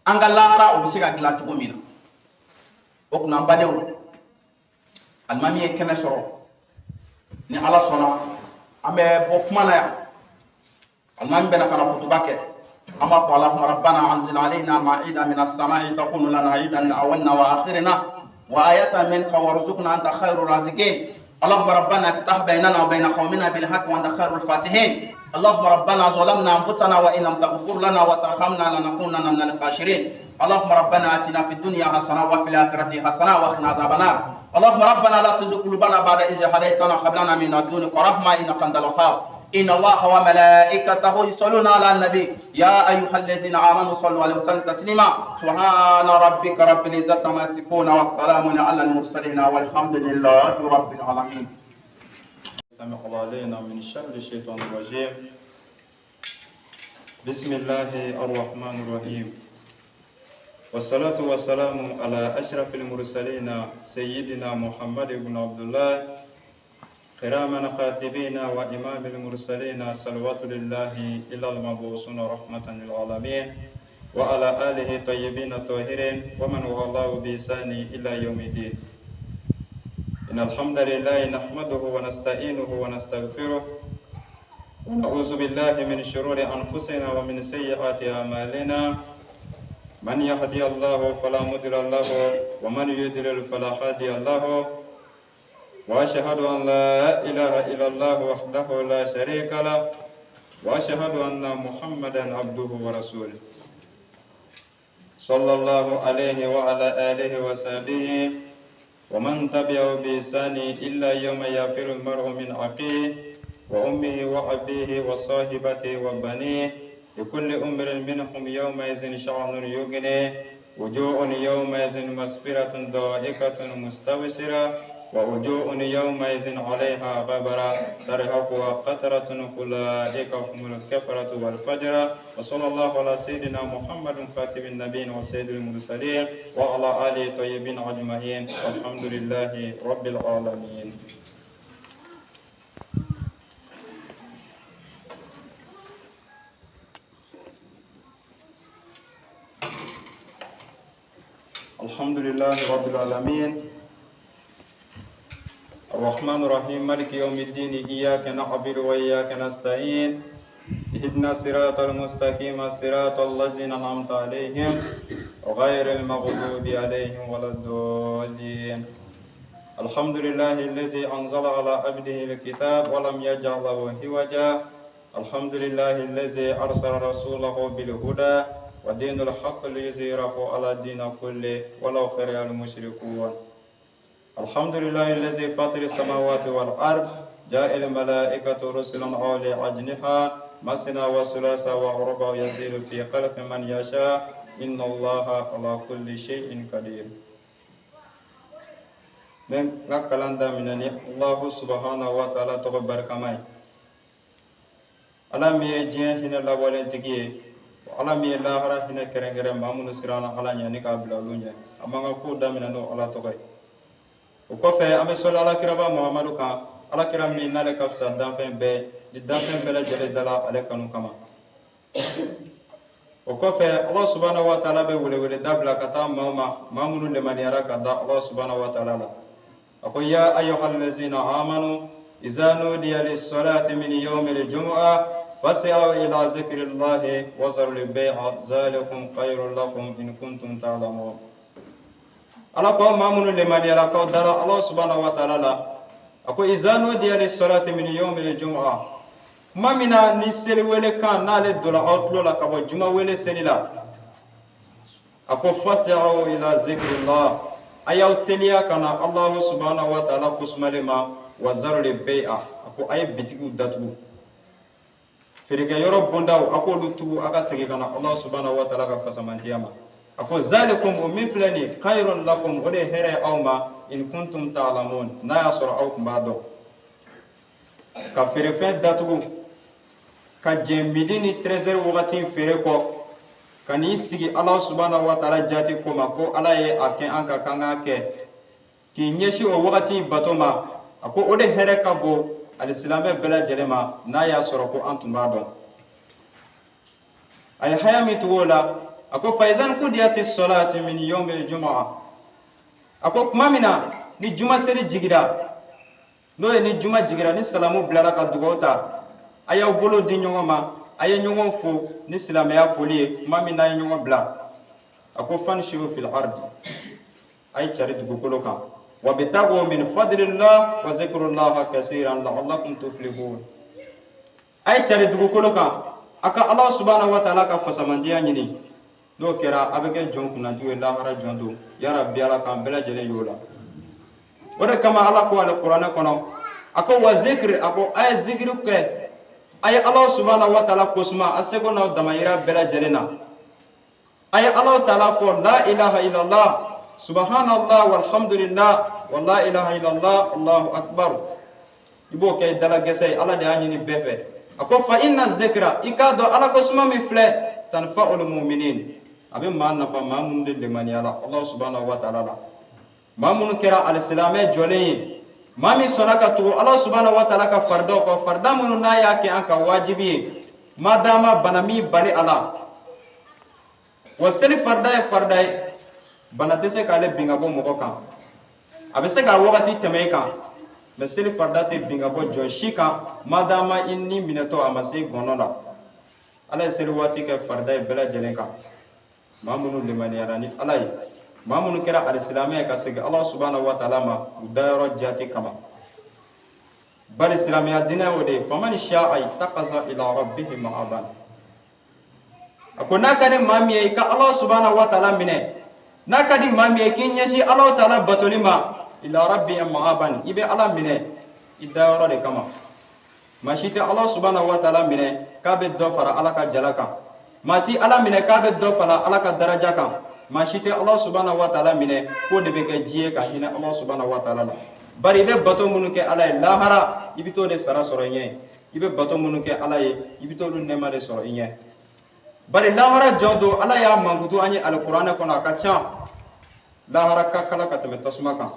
anga lahara obisika gla chugomina okuna badew almami e kene soro ni ala sona ambe bokmana ya almami bena kana kutubake amma fa allahumma rabbana anzil alaina ma'ida minas sama'i takunu lana aidan awalna wa akhirina وآية منك وارزقنا أنت خير الرازقين اللهم ربنا افتح بيننا وبين قومنا بالحق وأنت خير الفاتحين اللهم ربنا ظلمنا أنفسنا وإن لم تغفر لنا وترحمنا لنكونن من الخاسرين اللهم ربنا آتنا في الدنيا حسنة وفي الآخرة حسنة وقنا عذاب النار اللهم ربنا لا تزغ قلوبنا بعد إذ هديتنا وهب لنا من لدنك رحمة إنك أنت الوهاب إن الله وملائكته يصلون على النبي يا أيها الذين آمنوا صلوا عليه وسلموا تسليما سبحان ربك رب العزة عما يصفون والسلام على المرسلين والحمد لله رب العالمين. سمع الله علينا من شر الشيطان الرجيم. بسم الله الرحمن الرحيم والصلاة والسلام على أشرف المرسلين سيدنا محمد بن عبد الله كرامنا كاتبين وإمام المرسلين صلوات الله إلى المبعوثين رحمة للعالمين وعلى آله طيبين الطاهرين ومن والاه بإحسان إلى يوم الدين. إن الحمد لله نحمده ونستعينه ونستغفره ونعوذ بالله من شرور أنفسنا ومن سيئات أعمالنا من يهدي الله فلا مضل له ومن يضلل فلا هادي له وأشهد أن لا إله إلا الله وحده لا شريك له وأشهد أن محمدا عبده ورسوله صلى الله عليه وعلى آله وصحبه ومن تبعه بإحسان إلا يوم يفر المرء من أخيه وأمه وأبيه وصاحبته وبنيه لكل أمر منهم يومئذ شأن يغنيه وجوه يومئذ مسفرة ضائقة مستبشرة ووجوه يومئذ عليها غبرة ترهقها قترة أولئك هم الكفرة والفجرة. وصلى الله على سيدنا محمد خاتم النبيين وسيد المرسلين وعلى آله الطيبين أجمعين والحمد لله رب العالمين. Alhamdulillahi Rabbil Alamin. الرحمن الرحيم مالك يوم الدين إياك نعبد وإياك نستعين اهدنا الصراط المستقيم صراط الذين أنعمت عليهم غير المغضوب عليهم ولا الضالين. الحمد لله الذي أنزل على عبده الكتاب ولم يجعل له عوجا. الحمد لله الذي أرسل رسوله بالهدى ودين الحق ليظهره على الدين كله ولو كره المشركون. الحمد لله الذي فاطر السماوات والأرض جاء الملائكة رسلا أولي أجنحة مثنى وثلاث ورباع يزيد في خلق من يشاء إن الله على كل شيء قدير. من kalanda minani Allah subhanahu wa ta'ala to barkamai ala mi je hina la walen tigi ala mi la hara hina kerengere mamun sirana ala nyani ka blalunya amanga ko damina no ala to kai o ko fe ame sol ala kiraba muhammadu kan ala kiram mi nale ka fsa danfen be di danfen be la jele dala ale kanu kama o ko fe Allah subhanahu wa ta'ala be wele wele dabla kata mamunu le maniara kada Allah subhanahu wa ta'ala la أقول يا أيها الذين آمنوا إذا نودي للصلاة من يوم الجمعة فاسعوا إلى ذكر الله وذروا البيع ذلكم خير لكم إن كنتم تعلمون. على قول مامون لمن يرى قول الله سبحانه وتعالى أقول إذا نودي للصلاة من يوم الجمعة ما منا نسل ولا كان نال الدولار أطلع لك الجمعة ولا سنلا أقول فاسعوا إلى ذكر الله ayaw teliya kana Allah subhanahu wa ta'ala kusmalema wa zarul bai'a ako ay bitigu datugu firike yoro bondaw ako lutu aka sege kana Allah subhanahu wa ta'ala ka fasamantiyama ako zalikum umiflani khairun lakum ode here awma in kuntum ta'lamun na yasra aw kumbado ka firife datugu ka jemidini 13 wakati fireko kani sigi Allah subhanahu wa ta'ala jati koma ko ala ye aken anka kanga ke ki nyeshi o wakati batoma ako ode here kabo alislame bela jelema na ya soro ko antumba don ay hayami tuwola ako faizan kudiyati salati min yawm al-jum'a ako kumamina ni juma seri jigira no ni juma jigira ni salamu blala ka dugota ayaw bolo di nyongoma aye nyongon fo ni silamaya foli mami na nyongon bla ako fanshiru fil ardi ay chari dugukolo kan wa bitagu min fadlillah wa zikrullaha kaseeran la'allakum tuflihun ay chari dugukolo kan aka Allah subhanahu wa ta'ala ka fasamandiya nyini do kera abeke jon kunanti we lahara jondo ya rabbi ala kan bela jele yola ore kama ala ko al-qur'ana kono ako wa zikr ako ay zikru ke ay Allah subhanahu wa ta'ala kusma asego na damayira bela jelena ay Allah ta'ala for la ilaha illallah subhanallah walhamdulillah wa la ilaha illallah Allahu akbar ibo kay dala gesay ala de anyini befe ako fa inna zikra ikado ala kusma mi fle tanfa'ul mu'minin abin ma nafa mamun de mani ala Allah subhanahu wa ta'ala mamun kira al-islamé jolé mami sonaka tu Allah subhanahu wa ta'ala ka fardo ko farda munu na yake anka wajibi madama banami bali ala wasali farda banatese kale binga bo moko kan abese ga wakati teme kan meseli farda te binga bo joshika madama inni minato amase gonola ala seli wati ka farda bela jelenka mamunu limani arani alai mamunu kira al-islamiyya ka sigi Allah subhanahu wa ta'ala ma udayro jati kama bal islamiyya dina wode faman sha'a taqaza ila rabbih ma'aban akona kane mamiye ka Allah subhanahu wa ta'ala mine nakadi mamiye kinyeshi Allah ta'ala batolima ila rabbi ma'aban ibe ala mine idayro de kama mashite Allah subhanahu wa ta'ala mine kabe do fara alaka jalaka mati ala mine kabe do fara alaka daraja kan mashite Allah subhanahu wa ta'ala mine ko de be ke jiye ka hina Allah subhanahu wa ta'ala bari be bato munu ke ala lahara ibito de sara soro nye ibe bato munu ke ala ibito lu nema de soro nye bari lahara jodo ala ya mangutu anyi alqur'ana kona kacha lahara kakala katame tasma kan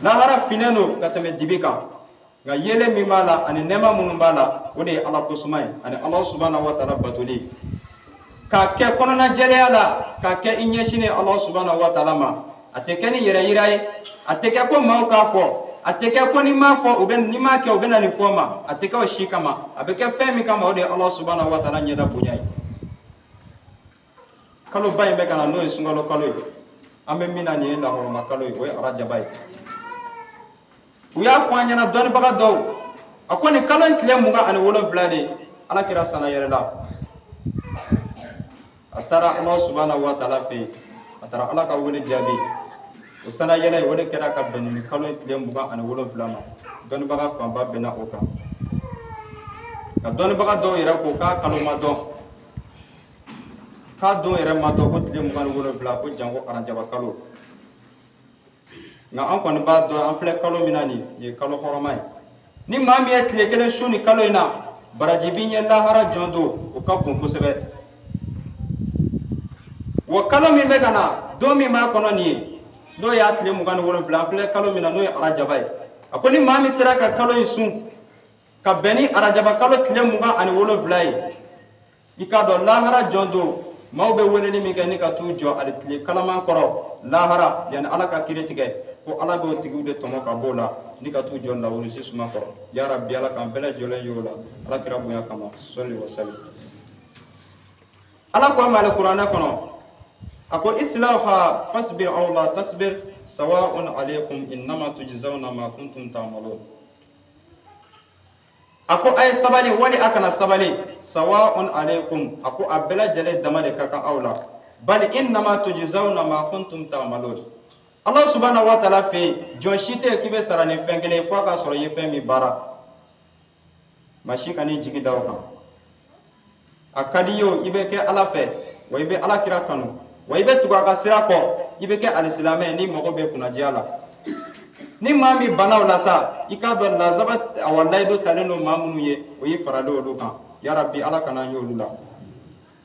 lahara fineno katame dibika ga yele mimala ani nema munu bala woni ala kusmai ani Allah subhanahu wa ta'ala batuli ka kɛ kɔnɔna jɛlɛya la ka kɛ i ɲɛsinen Allah subhanahu wa ta'ala ma a tɛ kɛ ni yɛrɛ yira ye a tɛ kɛ ko maaw k'a fɔ a tɛ kɛ ko ni m'a fɔ u bɛ ni m'a kɛ u bɛ na nin fɔ ma a tɛ kɛ o si kama a bɛ kɛ fɛn min kama o de ye Allah subhanahu wa ta'ala ɲɛda bonya ye kalo ba in bɛ ka na n'o ye sunkalo kalo ye an bɛ min na nin ye lahɔrɔma kalo ye o ye arajaba ye u y'a fɔ an ɲɛna dɔnnibaga dɔw a ko nin kalo in tile 27 de alakira sana yɛrɛ la a taara Allah subhanahu wa ta'ala fɛ yen a taara ala ka wele jaabi o sana yɛlɛ o de kɛra ka bɛn nin kalo in tile 27 ma dɔnnibaga fanba bɛnna o kan ka dɔnnibaga dɔw yɛrɛ ko k'a kalo ma dɔn k'a don yɛrɛ ma dɔn ko tile 27 ko jango arajaba kalo nka an kɔni b'a dɔn an filɛ kalo min na nin ye kalo hɔrɔma ye ni maa min ye tile kelen su ni kalo in na baraji bi ɲɛ lahara jɔn don o ka bon kosɛbɛ wa kalo min bɛ ka na don min b'a kɔnɔ nin ye n'o y'a tile 27 an filɛ kalo min na n'o ye arajaba ye a ko ni maa min sera ka kalo in sun ka bɛn ni arajaba kalo tile 27 ye i k'a dɔn lahara jɔn don maaw bɛ weleli min kɛ ni ka t'u jɔ ali tile kalaman kɔrɔ lahara yani ala ka kiri tigɛ ko ala b'o tigiw de tɔmɔ ka b'o la ni ka t'u jɔ lawurusi suma kɔrɔ ya rabbi ala k'an bɛɛ lajɛlen y'o la ala kira bonya kama sɔli wa salim ala ko a ma ale kuranɛ kɔnɔ a ko islaha fasbir aw la tasbir sawa'un alaykum innama tujzawna ma kuntum ta'malun a ko a ye sabali wali a kana sabali sawa'un alaykum a ko a bɛɛ lajɛlen dama de ka kan aw la bali innama tujzawna ma kuntum ta'malun Allah subhanahu wa ta'ala fɛ jɔn si tɛ k'i bɛ sara ni fɛn kelen fo a ka sɔrɔ i ye fɛn min baara maa si ka n'i jigi da o kan a ka di i ye i bɛ kɛ ala fɛ wa i bɛ ala kira kanu wa i bɛ tugu a ka sira kɔ i bɛ kɛ alisilamɛ ni mago bɛ kunnadiya la ni maa min bana o la sa i k'a dɔn lazaba awa layidu talen don maa minnu ye o y'i faralen olu kan ya rabbi ala kana an y'olu la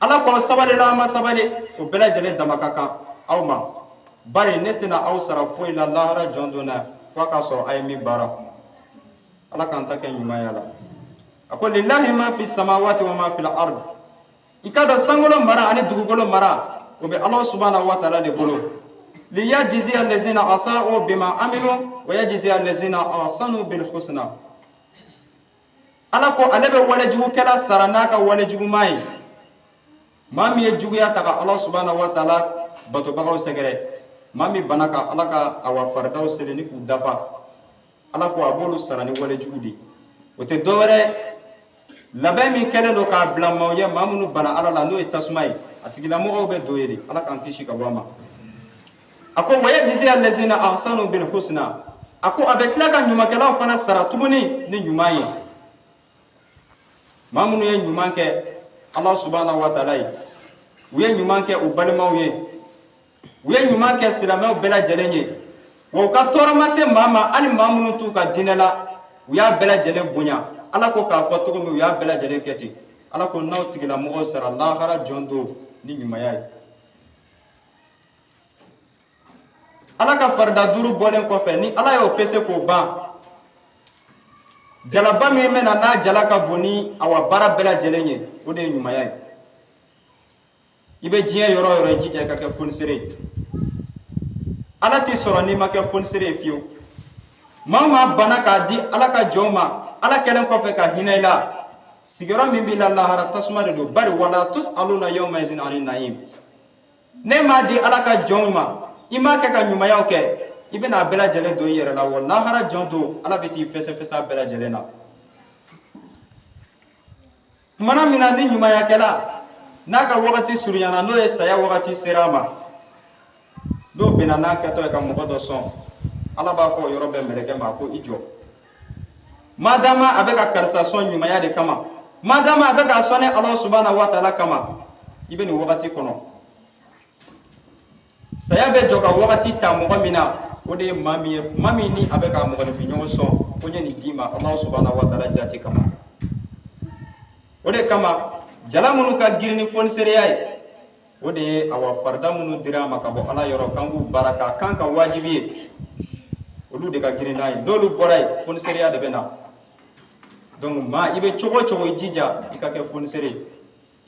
ala kɔ sabali la an ma sabali o bɛɛ lajɛlen dama ka kan aw ma bari ne tɛna aw sara foyi la lahara jɔn don na fo a k'a sɔrɔ a ye min baara ala k'an ta kɛ ɲumanya la a ko lillahi ma fi samawati wa ma fi al-ard i k'a dɔn sankolo mara ani dugukolo mara o bɛ ala subhanahu wa ta'ala de bolo liyajzi allazina asa'u bima amilu wa yajzi allazina ahsanu bil husna ala ko ale bɛ walejugukɛla sara n'a ka walejuguman ye maa min ye juguya ta ka ala subhanahu wa ta'ala batobagaw sɛgɛrɛ maa min bana ka ala ka awa faridaw seli ni k'u dafa ala ko a b'olu sara ni walejugu de o tɛ dɔwɛrɛ labɛn min kɛlen don k'a bila maaw ye maa minnu bana ala la n'o ye tasuma ye a tigilamɔgɔw bɛ don ye de ala k'an kisi ka bɔ a ma a ko wa yajzi allazina ahsanu bil husna a ko a bɛ tila ka ɲumankɛlaw fana sara tuguni ni ɲuman ye maa minnu ye ɲuman kɛ ala subhanahu wa ta'ala ye u ye ɲuman kɛ u balimaw ye u ye ɲuman kɛ silamɛw bɛɛ lajɛlen ye wa u ka tɔɔrɔ ma se maa ma hali maa minnu t'u ka diinɛ la u y'a bɛɛ lajɛlen bonya ala ko k'a fɔ cogo min u y'a bɛɛ lajɛlen kɛ ten ala ko n'aw tigilamɔgɔw sara lahara jɔn don ni ɲumanya ye ala ka farida duuru bɔlen kɔfɛ ni ala y'o pese k'o ban jalaba min bɛ na n'a jala ka bon ni awa baara bɛɛ lajɛlen ye o de ye ɲumanya ye i bɛ diɲɛ yɔrɔ o yɔrɔ i jija i ka kɛ fonisere ye ala t'i sɔrɔ n'i ma kɛ fonisere ye fiyewu maa o maa bana k'a di ala ka jɔnw ma ala kɛlen kɔfɛ ka hinɛ i la sigiyɔrɔ min b'i la lahara tasuma de don bari wala tus'aluna yawma izin ani na'im ne m'a di ala ka jɔnw ma i m'a kɛ ka ɲumanyaw kɛ i bɛna a bɛɛ lajɛlen don i yɛrɛ la wa lahara jɔn don ala bɛ t'i fɛsɛfɛsɛ a bɛɛ lajɛlen na tumana min na ni ɲumankɛla n'a ka wagati surunyana n'o ye saya wagati sera a ma n'o bɛnna n'a kɛtɔ ye ka mɔgɔ dɔ sɔn ala b'a fɔ o yɔrɔ bɛɛ mɛlɛkɛ ma ko i jɔ madama a bɛ ka karisa sɔn ɲumanya de kama madama a bɛ ka sɔn ni ala subhanahu wa ta'ala kama i bɛ nin wagati kɔnɔ saya bɛ jɔ ka wagati ta mɔgɔ min na o de ye maa min ye maa min ni a bɛ ka mɔgɔninfin ɲɔgɔn sɔn ko n ye nin d'i ma ala subhanahu wa ta'ala jate kama o de kama jala minnu ka girin ni fonisereya ye o de ye awa farida minnu dira a ma ka bɔ ala yɔrɔ kan k'u baara k'a kan ka wajibi ye olu de ka girin n'a ye n'olu bɔra yen fonisereya de bɛ na donc maa i bɛ cogo o cogo i jija i ka kɛ fonisere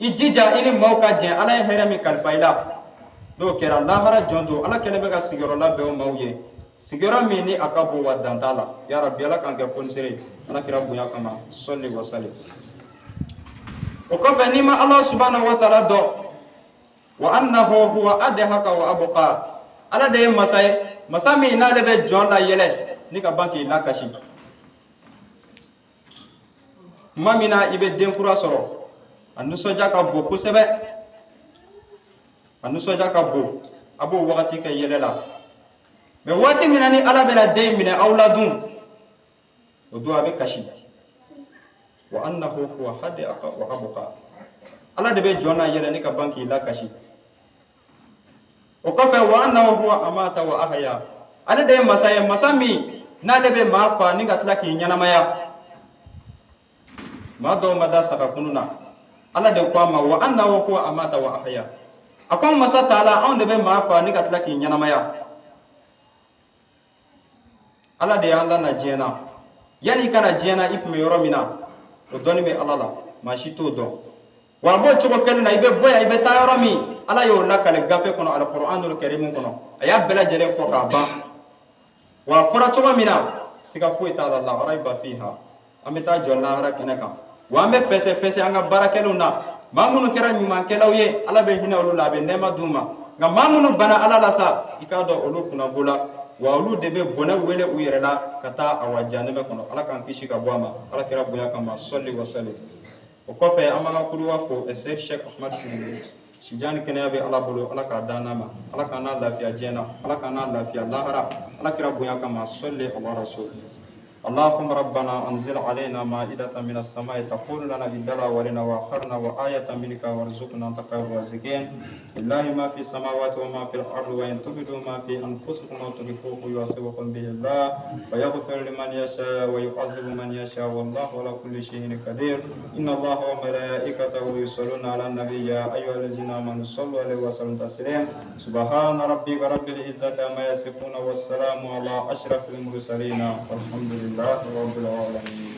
ijija ini mau ka jɛ ala ye hɛrɛ min kalifa i la n'o kɛra lahara jɔn don ala kɛlen bɛ ka sigiyɔrɔ labɛn o maaw ye sigiyɔrɔ min ni a ka bon wa dan t'a la ya rabbi ala k'an kɛ fonisere ala kira bonya kama sɔli wa salim. O kɔfɛ n'i ma ala subhanahu wa ta'ala dɔn wa annahu huwa adhaka wa abqa ala de ye masa ye masa min n'ale bɛ jɔn la yɛlɛ ni ka ban k'i lakasi tuma min na i bɛ den kura sɔrɔ a nisɔndiya ka bon kosɛbɛ a nisɔndiya ka bon a b'o wagati kɛ yɛlɛ la mais waati min na ni ala bɛna den minɛ aw la dun o don a bɛ kasi wa annahu huwa adhaka wa abqa ala de bɛ jɔn la yɛlɛ ni ka ban k'i lakasi. O kɔfɛ wa annahu huwa amata wa ahya ale de ye masa ye masa min n'ale bɛ maa fa ni ka tila k'i ɲɛnamaya maa dɔw ma da saga kunu na ala de ko a ma wa annahu huwa amata wa ahya a ko masa taala anw de bɛ maa fa ni ka tila k'i ɲɛnamaya ala de y'an lana diɲɛ na yanni i kana diɲɛ na i tun bɛ yɔrɔ min na o dɔnni bɛ ala la maa si t'o dɔn wa a b'o cogo kelen na i bɛ bɔ yan i bɛ taa yɔrɔ min ala y'o lakale gafe kɔnɔ alquranul karim kɔnɔ a y'a bɛɛ lajɛlen fɔ k'a ban wa a fɔra cogo min na siga foyi t'a la la raiba fiha an bɛ taa jɔ lahara kɛnɛ kan wa an bɛ fɛsɛ an ka baarakɛlaw na maa minnu kɛra ɲumankɛlaw ye ala bɛ hinɛ olu la a bɛ nɛɛma d'u ma nka maa minnu bana ala la sa i k'a dɔn olu kunnabo la wa olu de bɛ bɔnɛ wele u yɛrɛ la ka taa a wa janɛmɛ kɔnɔ ala k'an kisi ka bɔ a ma ala kɛra bonya kama sɔli wa salim. O kɔfɛ an b'an ka kuruba fo Sheikh Ahmad Sijani kɛnɛya bɛ ala bolo ala k'a dan n'a ma ala k'an n'a lafiya diɲɛ na ala k'an n'a lafiya lahara ala kɛra bonya kama sɔli ala rasul. اللهم ربنا أنزل علينا مائدة من السماء تقول لنا بالدلاورنا وآخرنا وآية منك وارزقنا تقوى الرازقين لله ما في السماوات وما في الأرض وإن تبدوا ما في أنفسكم أو تخفوه يحاسبكم به الله ويغفر لمن يشاء ويعذب من يشاء والله على كل شيء قدير إن الله وملائكته يصلون على النبي يا أيها الذين آمنوا صلوا عليه وسلموا تسليما سبحان ربك رب العزة عما يصفون والسلام على أشرف المرسلين والحمد لله رب العالمين.